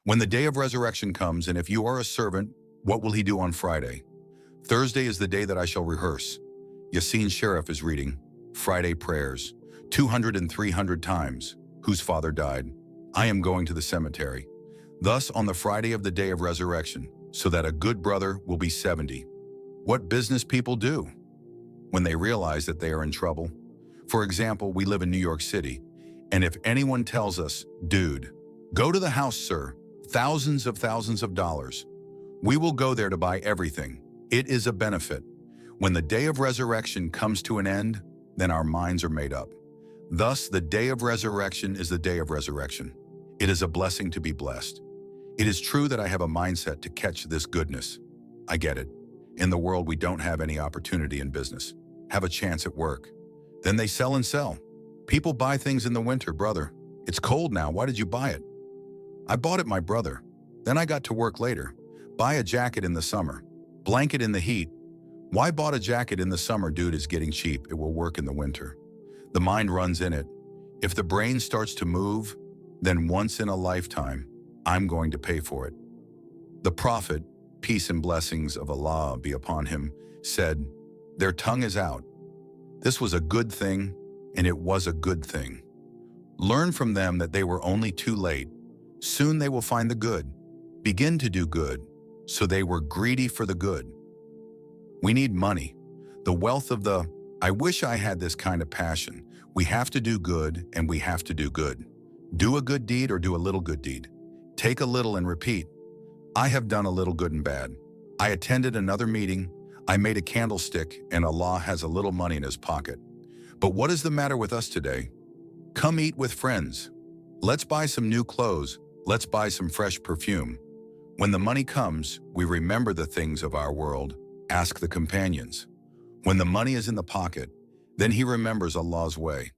When the day of resurrection comes, and if you are a servant, what will he do on Friday? Thursday is the day that I shall rehearse. Yasin Sharif is reading Friday prayers 200 and 300 times. Whose father died? I am going to the cemetery. Thus on the Friday of the day of resurrection, so that a good brother will be 70. What business people do when they realize that they are in trouble. For example, we live in New York City, and if anyone tells us, dude, go to the house, sir, thousands of dollars, we will go there to buy everything. It is a benefit. When the day of resurrection comes to an end, then our minds are made up. Thus, the day of resurrection is the day of resurrection. It is a blessing to be blessed. It is true that I have a mindset to catch this goodness. I get it. In the world, we don't have any opportunity in business. Have a chance at work. Then they sell and sell. People buy things in the winter, brother. It's cold now, why did you buy it? I bought it, my brother. Then I got to work later. Buy a jacket in the summer. Blanket in the heat. Why bought a jacket in the summer, dude? Is getting cheap. It will work in the winter. The mind runs in it. If the brain starts to move, then once in a lifetime, I'm going to pay for it. The Prophet, peace and blessings of Allah be upon him, said, their tongue is out. This was a good thing, and it was a good thing. Learn from them that they were only too late. Soon they will find the good. Begin to do good, so they were greedy for the good. We need money, the wealth of the, I wish I had this kind of passion. We have to do good, and we have to do good. Do a good deed or do a little good deed. Take a little and repeat. I have done a little good and bad. I attended another meeting. I made a candlestick, and Allah has a little money in his pocket. But what is the matter with us today? Come eat with friends. Let's buy some new clothes. Let's buy some fresh perfume. When the money comes, we remember the things of our world. Ask the companions. When the money is in the pocket, then he remembers Allah's way.